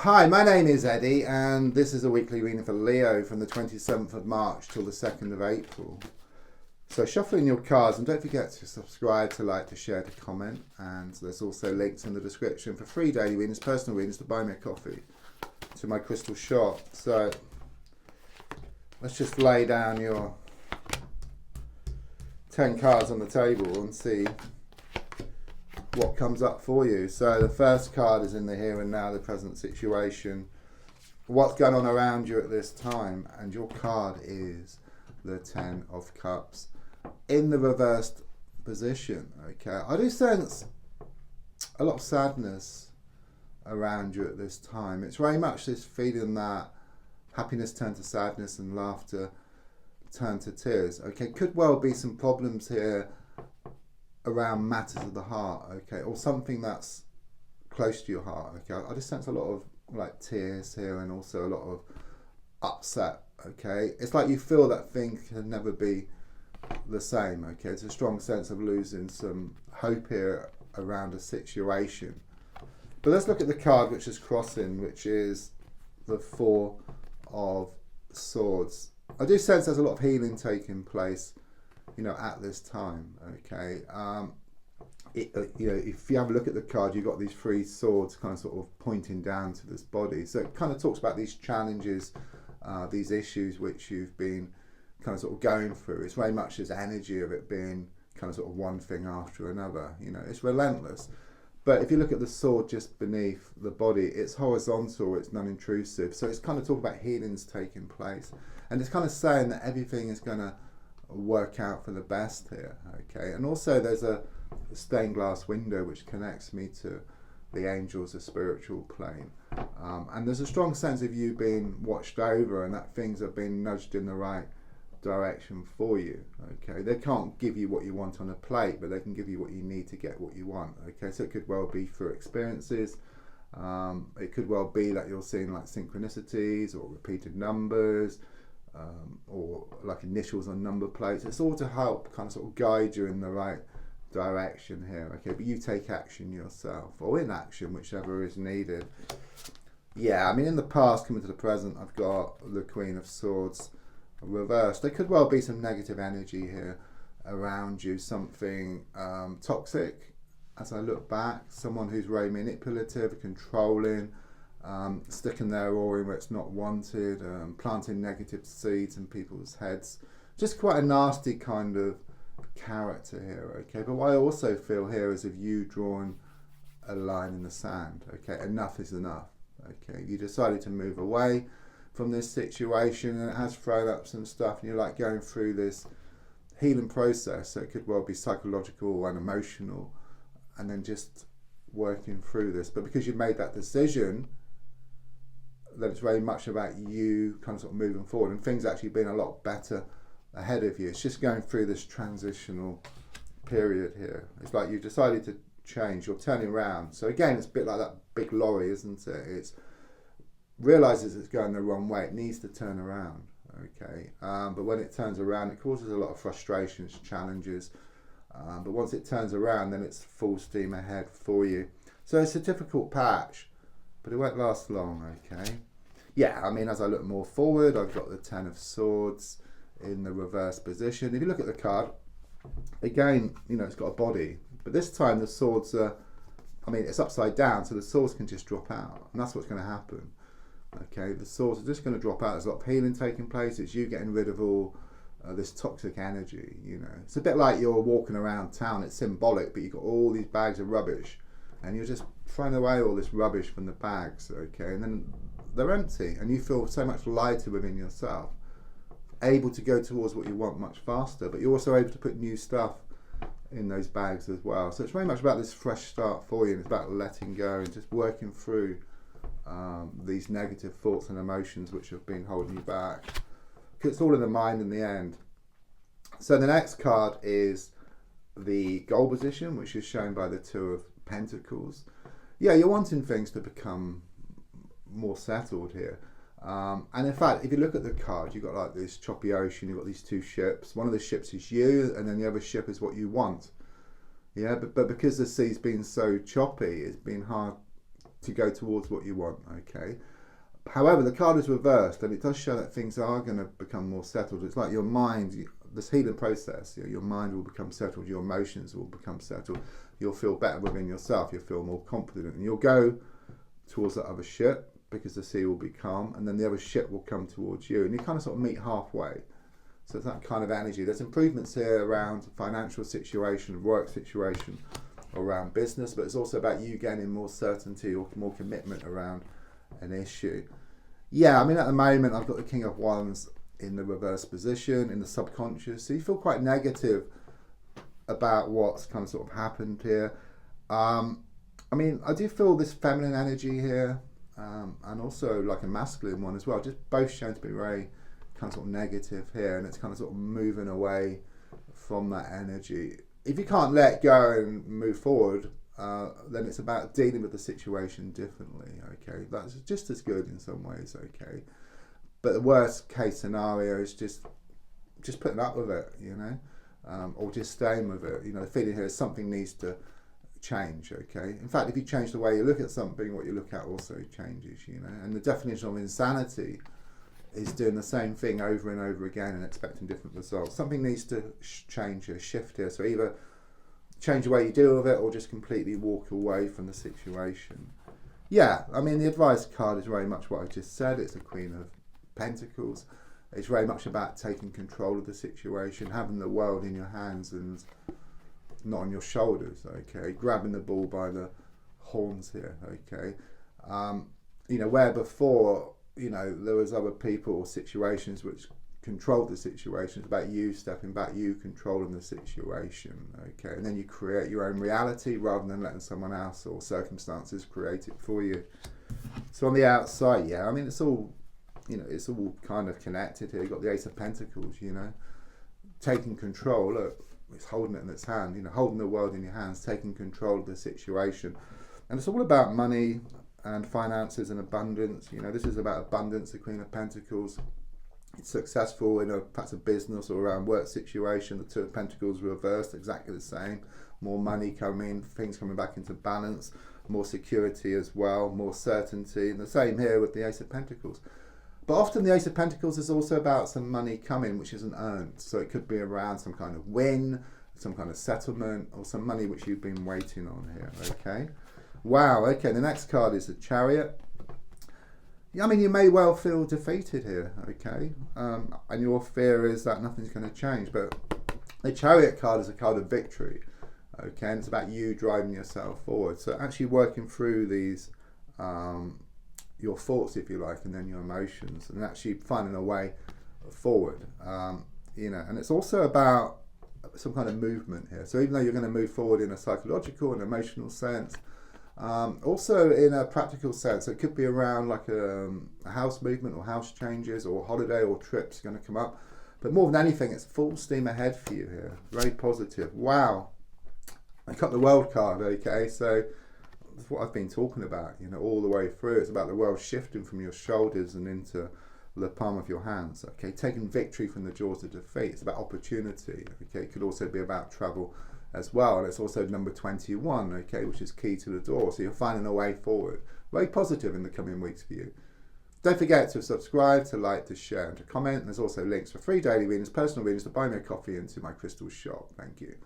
Hi, my name is Eddie, and this is a weekly reading for Leo from the 27th of March till the 2nd of April. So shuffle in your cards, and don't forget to subscribe, to like, to share, to comment. And there's also links in the description for free daily readings, personal readings, to buy me a coffee, to my crystal shop. So let's just lay down your 10 cards on the table and see what comes up for you. So the first card is in the here and now, the present situation, what's going on around you at this time, and your card is the 10 of Cups in the reversed position. Okay, I do sense a lot of sadness around you at this time. It's very much this feeling that happiness turned to sadness and laughter turned to tears. Okay, could well be some problems here around matters of the heart, okay, or something that's close to your heart. Okay, I just sense a lot of like tears here, and also a lot of upset. Okay, it's like you feel that things can never be the same. Okay, it's a strong sense of losing some hope here around a situation. But let's look at the card which is crossing, which is the Four of Swords. I do sense there's a lot of healing taking place, you know, at this time. Okay, you know, if you have a look at the card, you've got these three swords kind of sort of pointing down to this body. So it kind of talks about these challenges, these issues which you've been kind of sort of going through. It's very much this energy of it being kind of sort of one thing after another. You know, it's relentless. But if you look at the sword just beneath the body, it's horizontal, it's non-intrusive. So it's kind of talking about healings taking place. And it's kind of saying that everything is going to work out for the best here. Okay, and also there's a stained glass window which connects me to the angels, the spiritual plane, and there's a strong sense of you being watched over, and that things are being nudged in the right direction for you. Okay, they can't give you what you want on a plate, but they can give you what you need to get what you want. Okay, so it could well be through experiences. It could well be that you're seeing like synchronicities or repeated numbers, or like initials on number plates. It's all to help kind of sort of guide you in the right direction here. Okay, but you take action yourself, or inaction, whichever is needed. Yeah, I mean, in the past, coming to the present, I've got the Queen of Swords reversed. There could well be some negative energy here around you, something toxic. As I look back, someone who's very manipulative, controlling, sticking their oar in where it's not wanted, planting negative seeds in people's heads. Just quite a nasty kind of character here. Okay, but what I also feel here is of you drawing a line in the sand. Okay, enough is enough. Okay, you decided to move away from this situation, and it has thrown up some stuff, and you're like going through this healing process. So it could well be psychological and emotional, and then just working through this. But because you've made that decision, that it's very much about you kind of sort of moving forward, and things actually being a lot better ahead of you. It's just going through this transitional period here. It's like you've decided to change, you're turning around. So again, it's a bit like that big lorry, isn't it? It's realizes it's going the wrong way, it needs to turn around. Okay, but when it turns around, it causes a lot of frustrations, challenges, but once it turns around, then it's full steam ahead for you. So it's a difficult patch, but it won't last long. Okay, yeah, I mean, as I look more forward, I've got the 10 of Swords in the reverse position. If you look at the card, again, you know, it's got a body, but this time the swords are, I mean, it's upside down, so the swords can just drop out, and that's what's going to happen. Okay, the swords are just going to drop out. There's a lot of healing taking place. It's you getting rid of all this toxic energy. You know, it's a bit like you're walking around town. It's symbolic, but you've got all these bags of rubbish, and you're just throwing away all this rubbish from the bags. Okay, and then they're empty, and you feel so much lighter within yourself, able to go towards what you want much faster. But you're also able to put new stuff in those bags as well. So it's very much about this fresh start for you, and it's about letting go and just working through these negative thoughts and emotions which have been holding you back, because it's all in the mind in the end. So the next card is the goal position, which is shown by the Two of Pentacles. Yeah, you're wanting things to become more settled here, and in fact, if you look at the card, you've got like this choppy ocean, you've got these two ships. One of the ships is you, and then the other ship is what you want. Yeah, but because the sea's been so choppy, it's been hard to go towards what you want, okay? However, the card is reversed, and it does show that things are going to become more settled. It's like your mind, this healing process, your mind will become settled, your emotions will become settled, you'll feel better within yourself, you'll feel more confident, and you'll go towards that other ship because the sea will be calm, and then the other ship will come towards you, and you kind of sort of meet halfway. So it's that kind of energy. There's improvements here around financial situation, work situation, around business, but it's also about you gaining more certainty or more commitment around an issue. Yeah, I mean, at the moment I've got the King of Wands in the reverse position in the subconscious, so you feel quite negative about what's kind of sort of happened here. I mean, I do feel this feminine energy here, and also like a masculine one as well, just both shown to be very kind of sort of negative here, and it's kind of sort of moving away from that energy. If you can't let go and move forward, then it's about dealing with the situation differently, okay? That's just as good in some ways, okay? But the worst case scenario is just putting up with it, you know, or just staying with it. You know, the feeling here is something needs to change, okay? In fact, if you change the way you look at something, what you look at also changes, you know? And the definition of insanity is doing the same thing over and over again and expecting different results. Something needs to change here, shift here. So either change the way you deal with it or just completely walk away from the situation. Yeah, I mean, the advice card is very much what I just said. It's a Queen of Pentacles. It's very much about taking control of the situation, having the world in your hands and not on your shoulders, okay? Grabbing the bull by the horns here, okay? You know, where before, you know, there was other people or situations which controlled the situation. It's about you stepping back, you controlling the situation, okay? And then you create your own reality rather than letting someone else or circumstances create it for you. So on the outside, yeah, I mean, it's all, you know, it's all kind of connected here. You've got the Ace of Pentacles, you know, taking control. Look, it's holding it in its hand, you know, holding the world in your hands, taking control of the situation. And it's all about money and finances and abundance. You know, this is about abundance, the Queen of Pentacles. It's successful in perhaps a business or around work situation. The Two of Pentacles reversed, exactly the same. More money coming, things coming back into balance, more security as well, more certainty. And the same here with the Ace of Pentacles. But often the Ace of Pentacles is also about some money coming which isn't earned. So it could be around some kind of win, some kind of settlement, or some money which you've been waiting on here, okay? Wow, okay, the next card is the Chariot. Yeah, I mean, you may well feel defeated here, okay? And your fear is that nothing's going to change. But the Chariot card is a card of victory, okay? And it's about you driving yourself forward. So actually working through these, your thoughts, if you like, and then your emotions, and actually finding a way forward, you know. And it's also about some kind of movement here. So even though you're going to move forward in a psychological and emotional sense, also in a practical sense, it could be around like a house movement or house changes or holiday or trips going to come up. But more than anything, it's full steam ahead for you here. Very positive. Wow. I got the World card, okay? So that's what I've been talking about, you know, all the way through. It's about the world shifting from your shoulders and into the palm of your hands, okay? Taking victory from the jaws of defeat. It's about opportunity, okay? It could also be about travel as well, and it's also number 21, okay, which is key to the door. So you're finding a way forward. Very positive in the coming weeks for you. Don't forget to subscribe, to like, to share, and to comment. And there's also links for free daily readings, personal readings, to buy me a coffee, and to my crystal shop. Thank you.